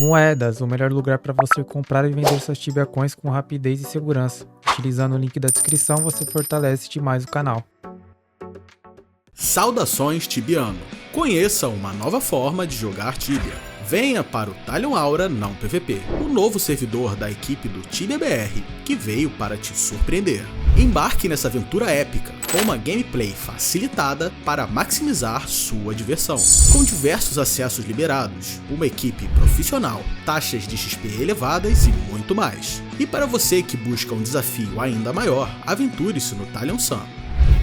Moedas, o melhor lugar para você comprar e vender suas Tibia Coins com rapidez e segurança. Utilizando o link da descrição, você fortalece demais o canal. Saudações Tibiano! Conheça uma nova forma de jogar Tibia. Venha para o Talion Aura Não PVP, o novo servidor da equipe do Tibia BR, que veio para te surpreender. Embarque nessa aventura épica, com uma gameplay facilitada para maximizar sua diversão. Com diversos acessos liberados, uma equipe profissional, taxas de XP elevadas e muito mais. E para você que busca um desafio ainda maior, aventure-se no Talion Sun.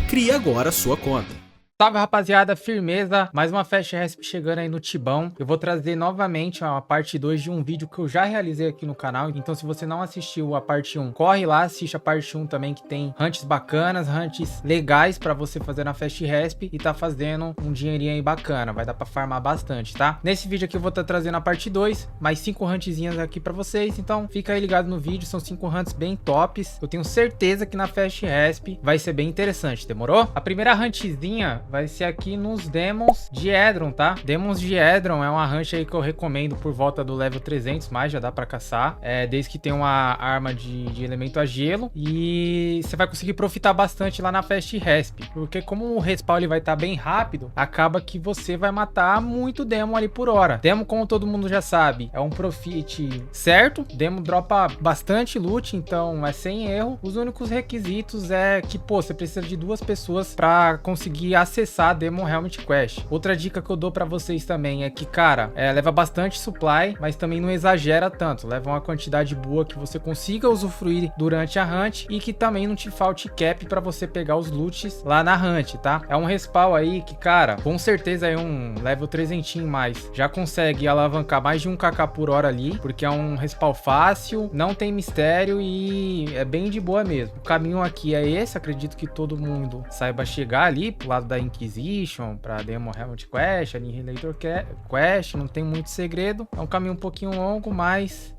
Crie agora sua conta. Salve rapaziada, firmeza, mais uma Fast Resp chegando aí no Tibão. Eu vou trazer novamente a parte 2 de um vídeo que eu já realizei aqui no canal. Então se você não assistiu a parte 1, corre lá, assiste a parte 1 também, que tem hunts bacanas, hunts legais pra você fazer na Fast Resp e tá fazendo um dinheirinho aí bacana, vai dar pra farmar bastante, tá? Nesse vídeo aqui eu vou estar trazendo a parte 2, mais 5 huntzinhas aqui pra vocês, então fica aí ligado no vídeo, são 5 hunts bem tops. Eu tenho certeza que na Fast Resp vai ser bem interessante, demorou? A primeira huntzinha vai ser aqui nos Demons de Edron, tá? Demons de Edron é uma hunt aí que eu recomendo por volta do level 300, mais já dá pra caçar. Desde que tem uma arma de elemento a gelo. E você vai conseguir profitar bastante lá na Fast Resp. Porque como o respawn ele vai estar bem rápido, acaba que você vai matar muito Demon ali por hora. Demon, como todo mundo já sabe, é um profit certo. Demon dropa bastante loot, então é sem erro. Os únicos requisitos é que, pô, você precisa de 2 pessoas pra conseguir acessar a Demon Helmet Quest. Outra dica que eu dou pra vocês também é que, cara, leva bastante supply, mas também não exagera tanto. Leva uma quantidade boa que você consiga usufruir durante a hunt e que também não te falte cap pra você pegar os loots lá na hunt, tá? É um respawn aí que, cara, com certeza é um level 300 mais. Já consegue alavancar mais de 1kk por hora ali, porque é um respawn fácil, não tem mistério e é bem de boa mesmo. O caminho aqui é esse, acredito que todo mundo saiba chegar ali pro lado da Inquisition, para Demon Helmet Quest, Annihilator Quest, não tem muito segredo. É um caminho um pouquinho longo, mas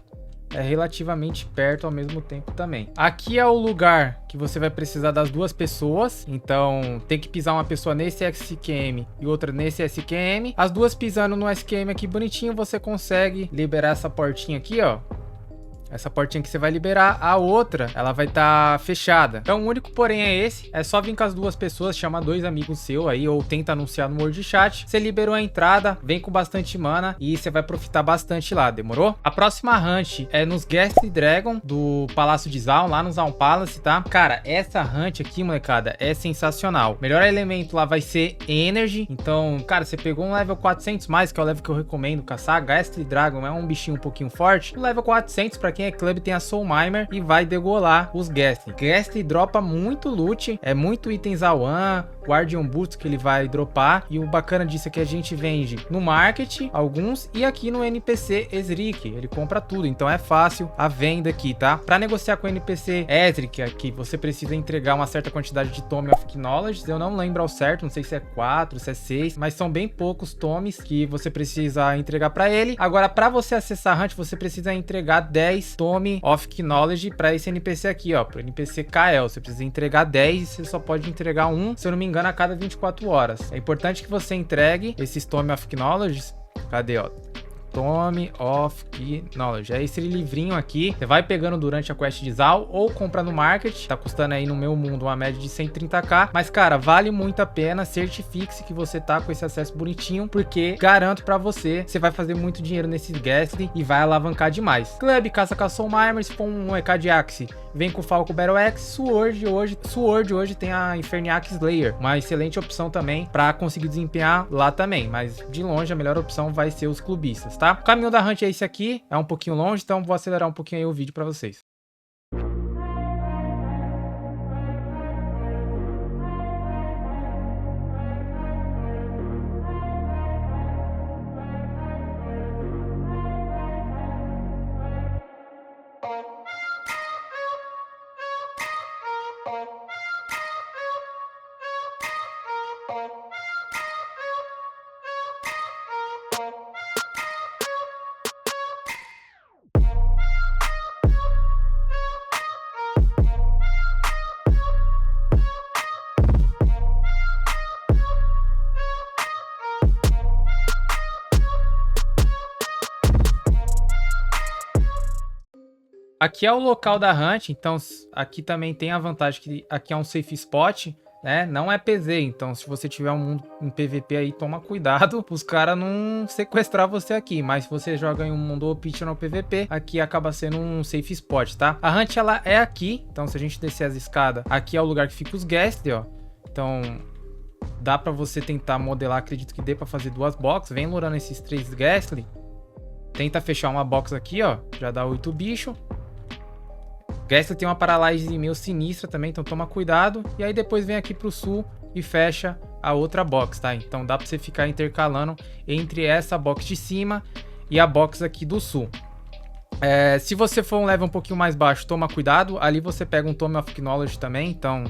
é relativamente perto ao mesmo tempo também. Aqui é o lugar que você vai precisar das 2 pessoas, então tem que pisar uma pessoa nesse SQM e outra nesse SQM. As 2 pisando no SQM aqui bonitinho, você consegue liberar essa portinha aqui, ó. Essa portinha que você vai liberar, a outra, ela vai estar fechada. Então o único porém é esse, é só vir com as 2 pessoas, chama 2 amigos seus aí, ou tenta anunciar no Word Chat. Você liberou a entrada, vem com bastante mana e você vai profitar bastante lá, demorou? A próxima hunt é nos Ghastly Dragon do Palácio de Zaun, lá no Zaun Palace, tá? Cara, essa hunt aqui, molecada, é sensacional. Melhor elemento lá vai ser Energy, então, cara, você pegou um level 400 mais, que é o level que eu recomendo caçar. Ghastly Dragon é um bichinho um pouquinho forte. O level 400, pra quem é clube, tem a Soul Mimer e vai degolar os Ghastly. Ghastly dropa muito loot, é muito itens a one, Guardian Boots que ele vai dropar, e o bacana disso é que a gente vende no Market alguns e aqui no NPC Ezreal, ele compra tudo, então é fácil a venda aqui, tá? Para negociar com o NPC Ezreal aqui, você precisa entregar uma certa quantidade de Tome of Knowledge, eu não lembro ao certo, não sei se é 4, se é 6, mas são bem poucos tomes que você precisa entregar para ele. Agora, para você acessar a Hunt, você precisa entregar 10 Tome of Knowledge para esse NPC aqui, ó, pro NPC Kael. Você precisa entregar 10 e você só pode entregar um, se eu não me engano, a cada 24 horas. É importante que você entregue esses Tome of Knowledge. Cadê, ó? Tome of Knowledge. É esse livrinho aqui. Você vai pegando durante a quest de Zaun ou compra no market. Tá custando aí no meu mundo uma média de 130k. Mas, cara, vale muito a pena. Certifique-se que você tá com esse acesso bonitinho, porque garanto pra você, você vai fazer muito dinheiro nesses Ghastly e vai alavancar demais. Club, caça com a Soul Mimer, se for um EK de Axe, vem com o Falco Battle Axe. Sword hoje tem a Inferniac Slayer, uma excelente opção também pra conseguir desempenhar lá também. Mas de longe a melhor opção vai ser os clubistas, tá? O caminho da hunt é esse aqui, é um pouquinho longe, então vou acelerar um pouquinho aí o vídeo pra vocês. Aqui é o local da hunt, então aqui também tem a vantagem que aqui é um safe spot, né? Não é PZ, então se você tiver um mundo em PVP aí, toma cuidado os caras não sequestrar você aqui. Mas se você joga em um mundo optional PVP, aqui acaba sendo um safe spot, tá? A hunt, ela é aqui, então se a gente descer as escadas, aqui é o lugar que fica os ghastly, ó. Então dá pra você tentar modelar, acredito que dê pra fazer 2 boxes. Vem lurando esses 3 ghastly. Tenta fechar uma box aqui, ó. Já dá 8 bichos. Ghastly tem uma paralyse meio sinistra também, então toma cuidado. E aí depois vem aqui pro sul e fecha a outra box, tá? Então dá pra você ficar intercalando entre essa box de cima e a box aqui do sul. Se você for um level um pouquinho mais baixo, toma cuidado. Ali você pega um Tome of Knowledge também, então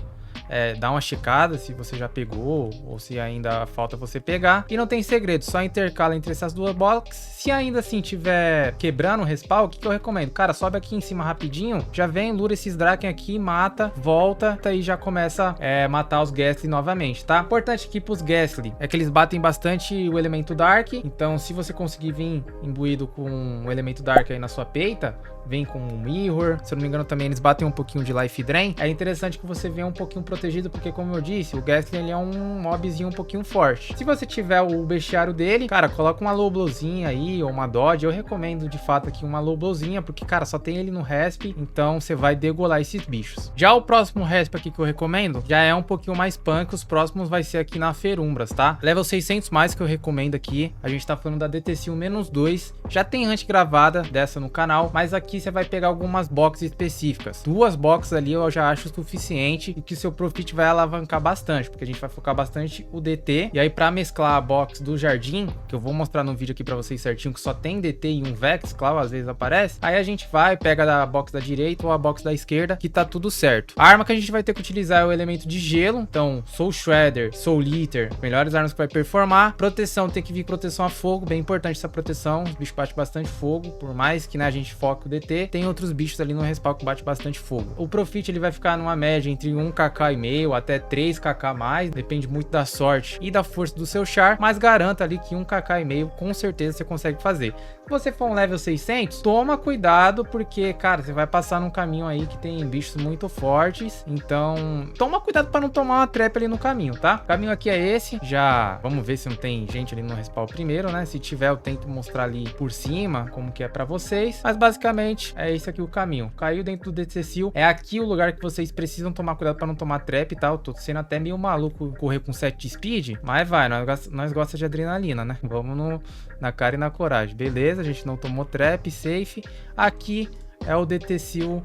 dá uma checada se você já pegou ou se ainda falta você pegar. E não tem segredo, só intercala entre essas 2 boxes. Se ainda assim tiver quebrando o respawn, o que eu recomendo? Cara, sobe aqui em cima rapidinho, já vem, lura esses Draken aqui, mata, volta, e já começa a matar os Ghastly novamente, tá? Importante aqui pros Ghastly é que eles batem bastante o elemento Dark, então se você conseguir vir imbuído com o elemento Dark aí na sua peita, vem com um Mirror, se eu não me engano também eles batem um pouquinho de Life Drain. É interessante que você venha um pouquinho protegido, porque como eu disse, o Ghastly ele é um mobzinho um pouquinho forte. Se você tiver o bestiário dele, cara, coloca uma low blowzinha aí, ou uma dodge. Eu recomendo de fato aqui uma low blowzinha, porque cara, só tem ele no resp, então você vai degolar esses bichos. Já o próximo resp aqui que eu recomendo, já é um pouquinho mais punk, os próximos vai ser aqui na Ferumbras, tá? Level 600 mais que eu recomendo aqui, a gente tá falando da DTC-2, já tem hunt gravada dessa no canal, mas aqui você vai pegar algumas boxes específicas. 2 boxes ali eu já acho suficiente e que seu profit vai alavancar bastante, porque a gente vai focar bastante o DT. E aí pra mesclar a box do jardim, que eu vou mostrar no vídeo aqui pra vocês certinho, que só tem DT e um Vex, claro, às vezes aparece. Aí a gente vai, pega da box da direita ou a box da esquerda, que tá tudo certo. A arma que a gente vai ter que utilizar é o elemento de gelo, então Soul Shredder, Soul Eater, melhores armas que vai performar. Proteção, tem que vir proteção a fogo, bem importante essa proteção, os bichos batem bastante fogo, por mais que, né, a gente foque o DT, tem outros bichos ali no respawn que bate bastante fogo. O profit ele vai ficar numa média entre 1kk e meio até 3kk mais, depende muito da sorte e da força do seu char, mas garanta ali que 1kk e meio com certeza você consegue fazer. Se você for um level 600, toma cuidado, porque, cara, você vai passar num caminho aí que tem bichos muito fortes, então toma cuidado para não tomar uma trap ali no caminho, tá? O caminho aqui é esse, já vamos ver se não tem gente ali no respawn primeiro, né? Se tiver, eu tento mostrar ali por cima como que é para vocês, mas basicamente é esse aqui o caminho. Caiu dentro do DT Seal, é aqui o lugar que vocês precisam tomar cuidado para não tomar trap, tá? Eu tô sendo até meio maluco correr com 7 de speed, mas vai, nós gostamos de adrenalina, né? Vamos na cara e na coragem. Beleza, a gente não tomou trap, safe. Aqui é o DT Seal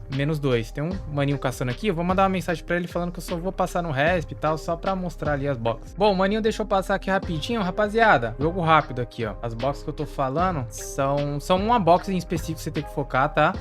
-2. Tem um maninho caçando aqui, eu vou mandar uma mensagem pra ele falando que eu só vou passar no resp e tal, só pra mostrar ali as boxes. Bom, o maninho deixou passar aqui rapidinho, rapaziada, jogo rápido aqui, ó. As boxes que eu tô falando são uma box em específico que você tem que focar, tá?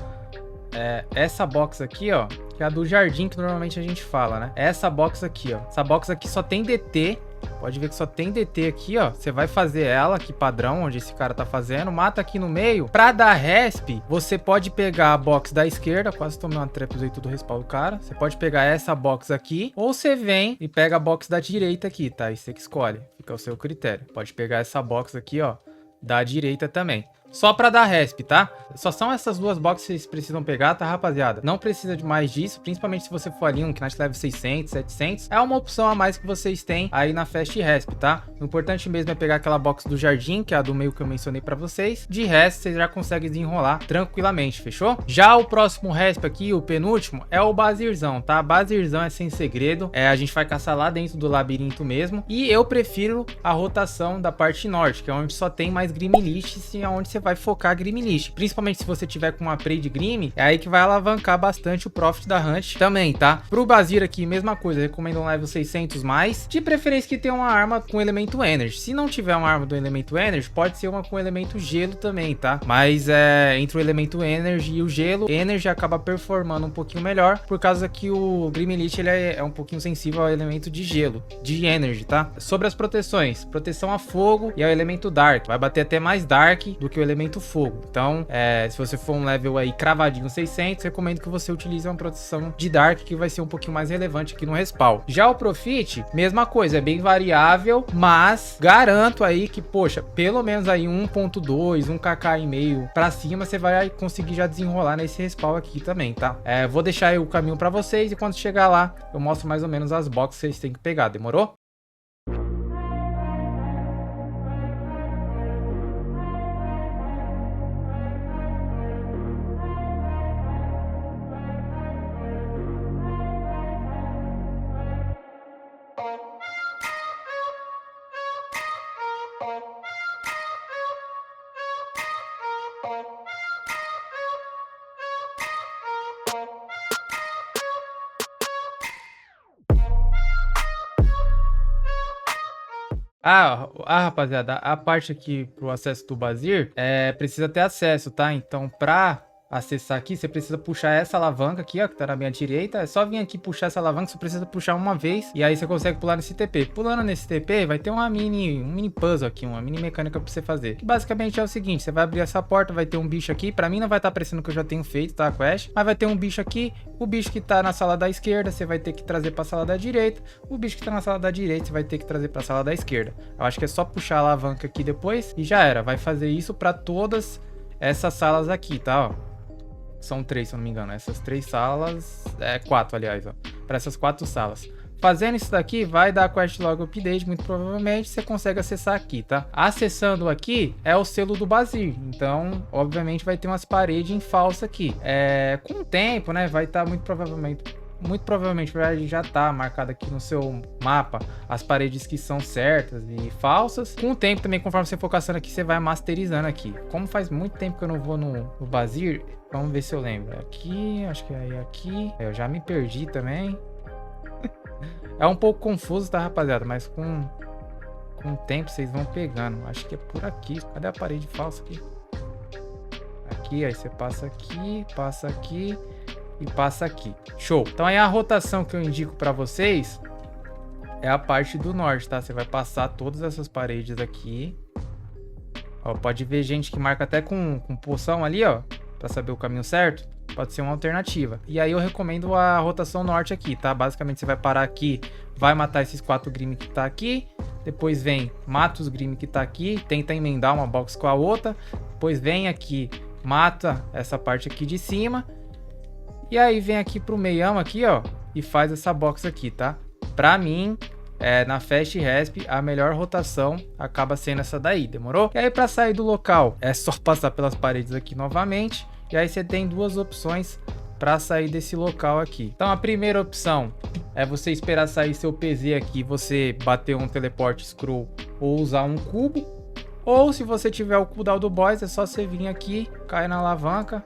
Essa box aqui, ó, que é a do jardim que normalmente a gente fala, né? Essa box aqui, ó. Essa box aqui só tem DT. Pode ver que só tem DT aqui, ó. Você vai fazer ela aqui padrão, onde esse cara tá fazendo. Mata aqui no meio. Pra dar resp, você pode pegar a box da esquerda. Quase tomei uma trap, usei tudo o respawn do cara. Você pode pegar essa box aqui. Ou você vem e pega a box da direita aqui, tá? E você que escolhe. Fica ao seu critério. Pode pegar essa box aqui, ó, da direita também. Só pra dar resp, tá? Só são essas 2 boxes que vocês precisam pegar, tá, rapaziada? Não precisa de mais disso, principalmente se você for ali um Knight Level 600, 700. É uma opção a mais que vocês têm aí na Fast Resp, tá? O importante mesmo é pegar aquela box do jardim, que é a do meio que eu mencionei pra vocês. De resto, vocês já conseguem desenrolar tranquilamente, fechou? Já o próximo resp aqui, o penúltimo, é o Bazirzão, tá? Bazirzão é sem segredo. A gente vai caçar lá dentro do labirinto mesmo. E eu prefiro a rotação da parte norte, que é onde só tem mais Grimlists e é onde você vai focar Grimlist. Principalmente se você tiver com uma Prey de Grim, é aí que vai alavancar bastante o profit da Hunt também, tá? Pro Bazir aqui, mesma coisa, recomendo um level 600 mais, de preferência que tenha uma arma com elemento Energy. Se não tiver uma arma do elemento Energy, pode ser uma com elemento Gelo também, tá? Mas entre o elemento Energy e o Gelo, Energy acaba performando um pouquinho melhor, por causa que o Grimlist ele é um pouquinho sensível ao elemento de Gelo, de Energy, tá? Sobre as proteções, proteção a fogo e ao elemento Dark, vai bater até mais Dark do que o elemento fogo. Então, se você for um level aí cravadinho 600, recomendo que você utilize uma proteção de Dark, que vai ser um pouquinho mais relevante aqui no respawn. Já o Profit, mesma coisa, é bem variável, mas garanto aí que, poxa, pelo menos aí 1.2, 1kk e meio pra cima, você vai conseguir já desenrolar nesse respawn aqui também, tá? Vou deixar aí o caminho pra vocês e quando chegar lá, eu mostro mais ou menos as boxes que vocês têm que pegar, demorou? Rapaziada, a parte aqui pro acesso do Bazir, precisa ter acesso, tá? Então, pra acessar aqui, você precisa puxar essa alavanca aqui, ó, que tá na minha direita. É só vir aqui puxar essa alavanca, você precisa puxar uma vez e aí você consegue pular nesse TP. Pulando nesse TP, vai ter um mini puzzle aqui, uma mini mecânica pra você fazer. Que basicamente é o seguinte, você vai abrir essa porta, vai ter um bicho aqui. Pra mim não vai estar aparecendo que eu já tenho feito, tá, a quest. Mas vai ter um bicho aqui, o bicho que tá na sala da esquerda, você vai ter que trazer pra sala da direita. O bicho que tá na sala da direita, você vai ter que trazer pra sala da esquerda. Eu acho que é só puxar a alavanca aqui depois e já era. Vai fazer isso pra todas essas salas aqui, tá, ó. São 3, se eu não me engano. Essas 3 salas... 4, aliás, ó. Para essas 4 salas. Fazendo isso daqui, vai dar quest log update, muito provavelmente. Você consegue acessar aqui, tá? Acessando aqui, é o selo do Bazir. Então, obviamente, vai ter umas paredes em falsa aqui. Com o tempo, né? Vai estar muito provavelmente vai já tá marcado aqui no seu mapa as paredes que são certas e falsas. Com o tempo também, conforme você for caçando aqui, você vai masterizando aqui. Como faz muito tempo que eu não vou no Bazir, vamos ver se eu lembro. Aqui, acho que é aqui. Eu já me perdi também. É um pouco confuso, tá, rapaziada? Mas com o tempo vocês vão pegando. Acho que é por aqui. Cadê a parede falsa aqui? Aqui, aí você passa aqui e passa aqui. Show! Então aí a rotação que eu indico pra vocês é a parte do norte, tá? Você vai passar todas essas paredes aqui. Ó, pode ver gente que marca até com poção ali, ó, pra saber o caminho certo. Pode ser uma alternativa. E aí eu recomendo a rotação norte aqui, tá? Basicamente você vai parar aqui, vai matar esses 4 Grimm que tá aqui. Depois vem, mata os Grimm que tá aqui, tenta emendar uma box com a outra. Depois vem aqui, mata essa parte aqui de cima. E aí vem aqui pro meião aqui, ó, e faz essa box aqui, tá? Pra mim, na Fast Resp, a melhor rotação acaba sendo essa daí, demorou? E aí pra sair do local, é só passar pelas paredes aqui novamente. E aí você tem 2 opções para sair desse local aqui. Então a primeira opção é você esperar sair seu PZ aqui, você bater um teleporte scroll ou usar um cubo. Ou se você tiver o cooldown do boss, é só você vir aqui, cair na alavanca,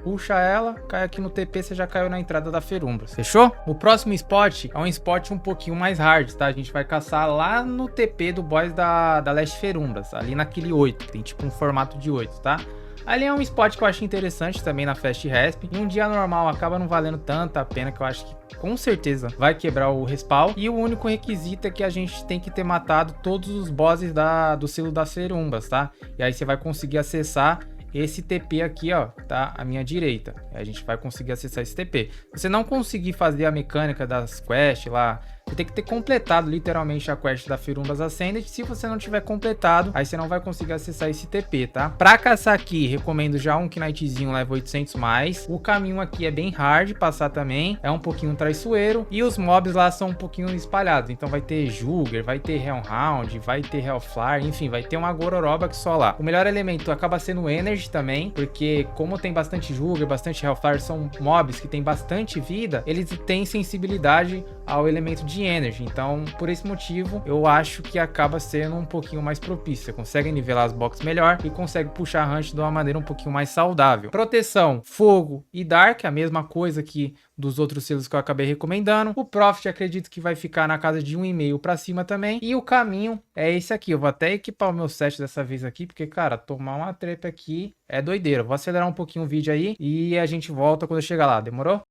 puxa ela, cai aqui no TP, você já caiu na entrada da Ferumbras. Fechou? O próximo spot é um spot um pouquinho mais hard, tá? A gente vai caçar lá no TP do boss da Leste Ferumbras, ali naquele 8, tem tipo um formato de 8, tá? Ali é um spot que eu acho interessante também na Fast Resp. Em um dia normal acaba não valendo tanto a pena, que eu acho que com certeza vai quebrar o respawn. E o único requisito é que a gente tem que ter matado todos os bosses do selo das Ferumbras, tá? E aí você vai conseguir acessar esse TP aqui, ó, tá à minha direita. A gente vai conseguir acessar esse TP. Se você não conseguir fazer a mecânica das quests lá, você tem que ter completado literalmente a quest da Ferumbras Ascended. Se você não tiver completado, aí você não vai conseguir acessar esse TP, tá? Pra caçar aqui, recomendo já um Knightzinho level 800 mais. O caminho aqui é bem hard passar também, é um pouquinho traiçoeiro. E os mobs lá são um pouquinho espalhados. Então vai ter Jugger, vai ter Hellhound, vai ter Hellfire, enfim, vai ter uma Gororoba que só lá. O melhor elemento acaba sendo o Energy também, porque como tem bastante Jugger, bastante Hellfire, são mobs que tem bastante vida, eles têm sensibilidade ao elemento de Energy. Então, por esse motivo, eu acho que acaba sendo um pouquinho mais propício. Você consegue nivelar as boxes melhor e consegue puxar ranch de uma maneira um pouquinho mais saudável. Proteção, fogo e dark, a mesma coisa que dos outros selos que eu acabei recomendando. O Profit acredito que vai ficar na casa de 1,5 para cima também. E o caminho é esse aqui. Eu vou até equipar o meu set dessa vez aqui, porque, cara, tomar uma trepa aqui é doideira. Vou acelerar um pouquinho o vídeo aí e a gente volta quando eu chegar lá. Demorou?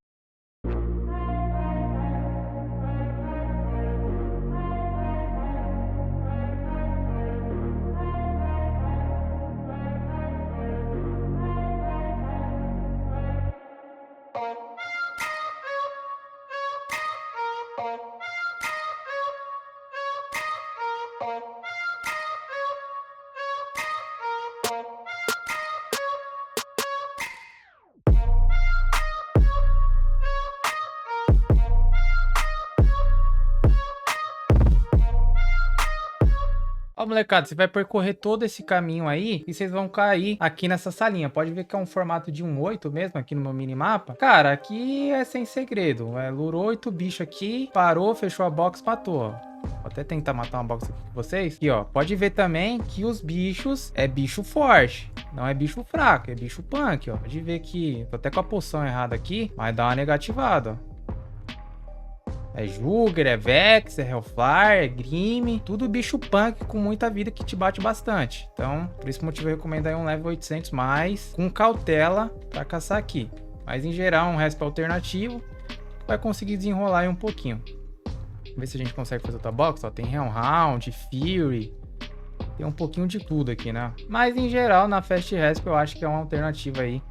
Ó, molecada, você vai percorrer todo esse caminho aí e vocês vão cair aqui nessa salinha. Pode ver que é um formato de 1/8 mesmo aqui no meu minimapa. Cara, aqui é sem segredo. Lurou 8 bichos aqui, parou, fechou a box, matou, ó. Vou até tentar matar uma box aqui com vocês. Aqui, ó. Pode ver também que os bichos é bicho forte. Não é bicho fraco, é bicho punk, ó. Pode ver que... Tô até com a poção errada aqui, mas dá uma negativada, ó. É Jugger, é Vex, é Hellfire, é Grim, tudo bicho punk com muita vida que te bate bastante. Então, por esse motivo eu recomendo aí um level 800 mais, com cautela pra caçar aqui. Mas em geral, um resp alternativo, vai conseguir desenrolar aí um pouquinho. Vamos ver se a gente consegue fazer outra box. Ó, tem Hellhound, Fury, tem um pouquinho de tudo aqui, né? Mas em geral, na Fast Resp eu acho que é uma alternativa aí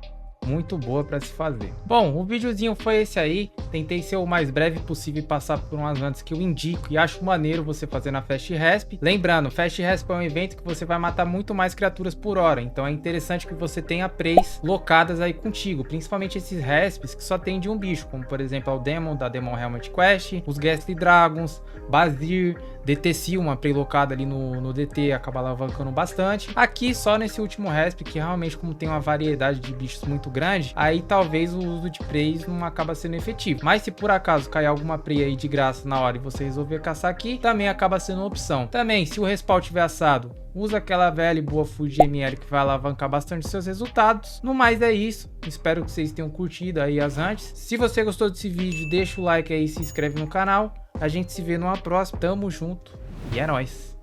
muito boa para se fazer. Bom, o videozinho foi esse aí. Tentei ser o mais breve possível e passar por umas runs que eu indico e acho maneiro você fazer na Fast Resp. Lembrando, Fast Resp é um evento que você vai matar muito mais criaturas por hora, então é interessante que você tenha preys locadas aí contigo, principalmente esses Resps que só tem de um bicho, como por exemplo o Demon da Demon Helmet Quest, os Ghastly Dragons, Bazir, DTC, uma prey locada ali no DT, acaba alavancando bastante. Aqui só nesse último Resp, que realmente como tem uma variedade de bichos muito grande, aí talvez o uso de preys não acaba sendo efetivo. Mas se por acaso cair alguma prey aí de graça na hora e você resolver caçar aqui, também acaba sendo uma opção. Também, se o respawn tiver assado, usa aquela velha e boa Food ML que vai alavancar bastante seus resultados. No mais é isso. Espero que vocês tenham curtido aí as hunts. Se você gostou desse vídeo, deixa o like aí e se inscreve no canal. A gente se vê numa próxima. Tamo junto e é nóis.